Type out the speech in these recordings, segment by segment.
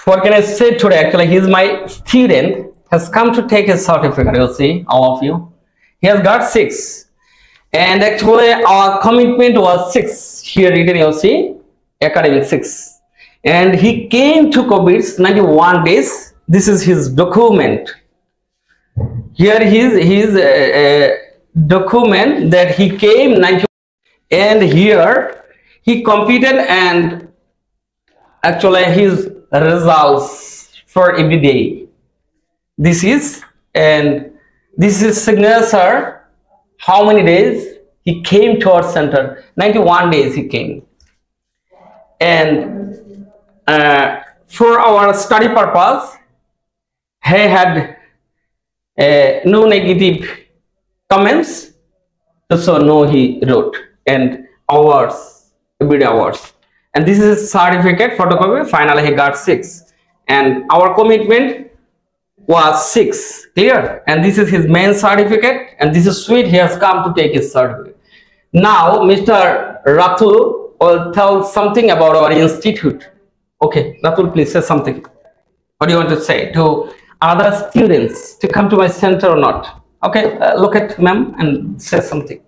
What can I say today? Actually, he's my student, has come to take his certificate. You'll see, all of you. He has got 6. And actually, our commitment was 6. Here written, you'll see, academic 6. And he came to COVID's 91 days. This is his document. Here his document that he came 91. And here he completed and actually his results for every day. This is signature. How many days he came to our center? 91 days he came. And for our study purpose, he had no negative comments. So no, he wrote, and hours, every day hours. And this is his certificate photocopy. Finally he got 6, and our commitment was 6. Clear? And this is his main certificate, and this is sweet. He has come to take his certificate. Now Mr. Ratul will tell something about our institute. Okay, Ratul, please say something. What do you want to say to other students to come to my center or not? Okay, look at ma'am and say something.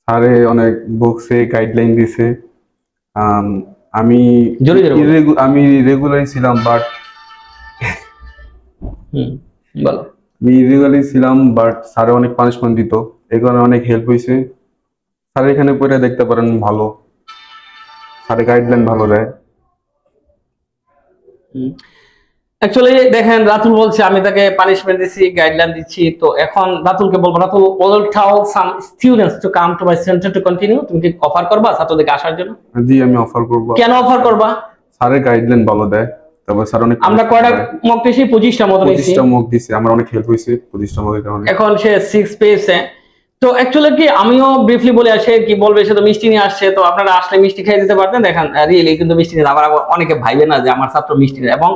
আরে অনেক বক্সে guideline দিছে আমি রেগুলারই ছিলাম but বলো আমি ইরেগুলারই ছিলাম বাট স্যারে অনেক পানিশমেন্ট দিত এই কারণে অনেক হেল্প হয়েছে স্যার এখানে পড়ে দেখতে পারেন ভালো স্যারে গাইডলাইন ভালো দেয় Actually দেখেন রাতুল বলছে আমি তাকে পানিশমেন্ট দিছি গাইডলাইন দিচ্ছি তো এখন রাতুলকে বলবো Ratul will tell some students to come to my center to continue তুমি কি অফার করবা ছাত্রদেরকে আসার জন্য জি আমি অফার করব কেন অফার করবা স্যারের গাইডলাইন ভালো দেয় তবে স্যার অনেক আমরা কয়টা মক দিছি 25টা মত দিছি 25টা মক দিছি আমার অনেক হেল্প হইছে 25টা মক দিতে এখন সে 6 পেয়েছে তো অ্যাকচুয়ালি কি আমিও ব্রিফলি বলে আসে কি বলবে সে তো মিষ্টি নিয়ে আসছে তো আপনারা আসলে মিষ্টি খেয়ে দিতে পারতেন দেখেন রিয়েলি কিন্তু মিষ্টি নিয়ে আবার অনেকে ভাইবে না যে আমার ছাত্র মিষ্টি নেয় এবং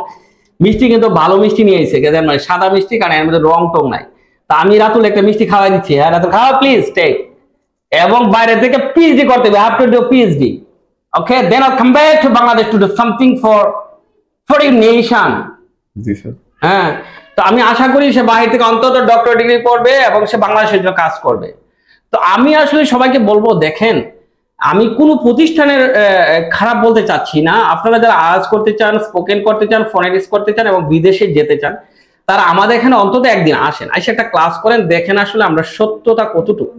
মিষ্টি কিন্তু ভালো মিষ্টি নিয়ে এসেছে কেন মানে সাদা মিষ্টি কারণ এর মধ্যে রং টং নাই তা আমি রাতুল একটা মিষ্টি খাওয়াই দিচ্ছি হ্যাঁ রাতুল খাওয়া প্লিজ টেক এবং বাইরে থেকে পিএইচডি করতে হবে have to do PhD okay then I come back to Bangladesh to do something for your nation জি স্যার হ্যাঁ তো আমি আশা করি সে বাইরে থেকে অন্তত ডক্টর ডিগ্রি করবে এবং সে বাংলাদেশের জন্য কাজ করবে তো আমি আসলে সবাইকে বলবো দেখেন আমি কোনো প্রতিষ্ঠানের খারাপ বলতে চাচ্ছি না আপনারা যারা আওয়াজ করতে চান স্পোকেন করতে চান ফোনেটিক্স করতে চান এবং বিদেশে যেতে চান তারা আমাদের এখানে অন্তত একদিন আসেন এসে একটা ক্লাস করেন দেখেন আসলে আমরা সত্যতা কতটুকু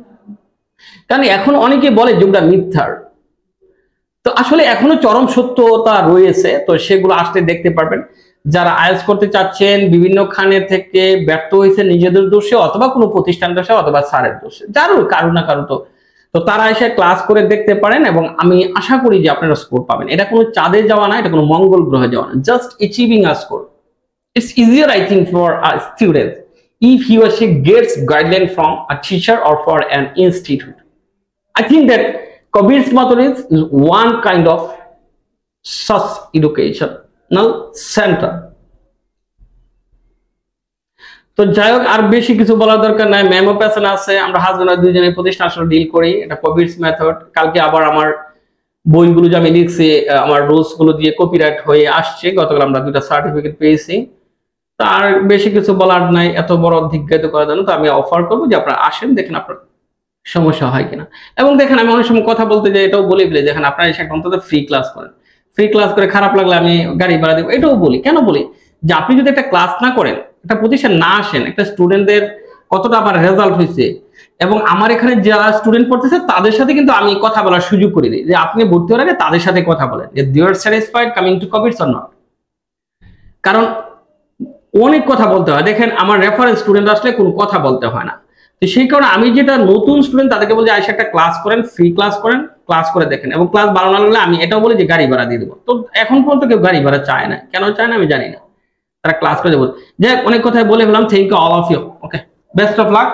কারণ এখন অনেকে বলে যুগটা মিথ্যার তো আসলে এখনো চরম সত্যতা রয়েছে তো সেগুলো আসলে দেখতে পারবেন যারা আওয়াজ করতে চাচ্ছেন বিভিন্ন খানে থেকে ব্যর্থ হয়েছে নিজেদের দোষে অথবা কোনো প্রতিষ্ঠান দোষে অথবা স্যারের দোষে যারও কারো না কারো তো তারা এসে ক্লাস করে দেখতে পারেন এবং আমি আশা করি যে আপনারা স্কোর পাবেন এটা কোনো চাঁদে যাওয়া না এটা কোনো মঙ্গল গ্রহে যাওয়া না just achieving a score it's easier I think for a student if he or she gets guideline from a teacher or for an institute I think that COVID's method is one kind of such educational center তো যাই হোক আর বেশি কিছু বলার দরকার নাই memo passion আছে আমরা হাজবেন্ড দুইজনে প্রতিষ্ঠান আসলে ডিল করি এটা কোভিডস মেথড কালকে আবার আমার বইগুলো যে আমি লিখছি আমার রুলস গুলো দিয়ে কপিরাইট হয়ে আসছে গতকাল আমরা 2টা সার্টিফিকেট পেয়েছি তার বেশি কিছু বলার নাই এত বড় অধিজ্ঞতা করার জন্য তো আমি অফার করবো যে আপনারা আসেন দেখেন আপনার সমস্যা হয় কিনা এবং দেখেন আমি অনেক সময় কথা বলতে যাই এটাও বলে ফেলে দেখেন আপনারা এসে অন্তত ফ্রি ক্লাস করেন ফ্রি ক্লাস করে খারাপ লাগলে আমি গাড়ি ভাড়া দেবো এটাও বলি কেন বলি যে আপনি যদি একটা ক্লাস না করেন একটা প্রতিষ্ঠান না আসেন একটা স্টুডেন্টদের কতটা আমার রেজাল্ট হয়েছে এবং আমার এখানে যারা স্টুডেন্ট পড়তেছে তাদের সাথে কিন্তু আমি কথা বলার সুযোগ করে দিই যে আপনি ভর্তি হওয়ার আগে তাদের সাথে কথা বলেন যে they are satisfied coming to COVID's or not কারণ অনেক কথা বলতে হয় দেখেন আমার রেফারেন্স স্টুডেন্ট আসলে কোনো কথা বলতে হয় না তো সেই কারণে আমি যেটা নতুন স্টুডেন্ট তাদেরকে বলছি আইসা একটা ক্লাস করেন ফ্রি ক্লাস করেন ক্লাস করে দেখেন এবং ক্লাস ভালো না লাগলে আমি এটাও বলি যে গাড়ি ভাড়া দিয়ে দেবো তো এখন পর্যন্ত কেউ গাড়ি ভাড়া চায় না কেন চায় না আমি জানি না তারা ক্লাস করে দেবো যে অনেক কথাই বলে ফেলাম thank you all of you okay best of luck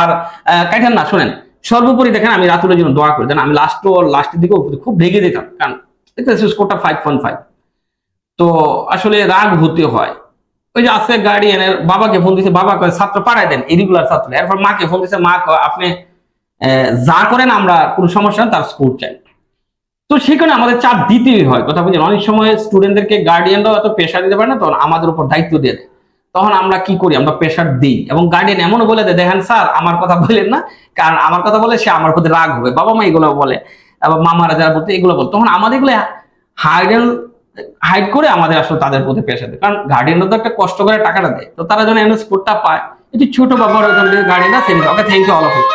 আর কাইটেন না শোনেন সর্বোপরি দেখেন আমি রাতুলের জন্য দোয়া করি দেন আমি লাস্টের দিকেও খুব রেগে দিতাম কারণ স্কোরটা 5.5 তো আসলে রাগ হতে হয় ওই যে আজকে গার্ডিয়ানের বাবাকে ফোন দিচ্ছে বাবা কয় ছাত্র পাঠায় দেন ইরেগুলার ছাত্র এরপর মাকে ফোন দিচ্ছে মা আপনি যা করেন আমরা কোনো সমস্যা না তার স্কোর চাই তো সেখানে আমাদের চাপ দিতেই হয়, কথা বুঝলেন। অনেক সময় স্টুডেন্টদেরকে গার্ডিয়ানরাও এত প্রেশার দিতে পারে না, তখন আমাদের উপর দায়িত্ব দিয়ে দেয়। তখন আমরা কি করি, আমরা প্রেশার দিই, এবং গার্ডিয়ান এমনও বলে দেয়, দেখেন স্যার আমার কথা বলেন না, কারণ আমার কথা বলে সে আমার প্রতি রাগ হবে। বাবা মা এগুলো বলে, আবার মামারা যারা বলতে এগুলো বল, তখন আমাদের এগুলো হাইড করে আমাদের আসলে তাদের প্রতি প্রেশার দেয়। কারণ গার্ডিয়ানরা তো একটা কষ্ট করে টাকাটা দেয়, তো তারা যেন এমন স্পোর্টটা পায়, এটি ছোট ব্যাপার গার্ডিয়ানরা সেটা। Okay, thank you all of you.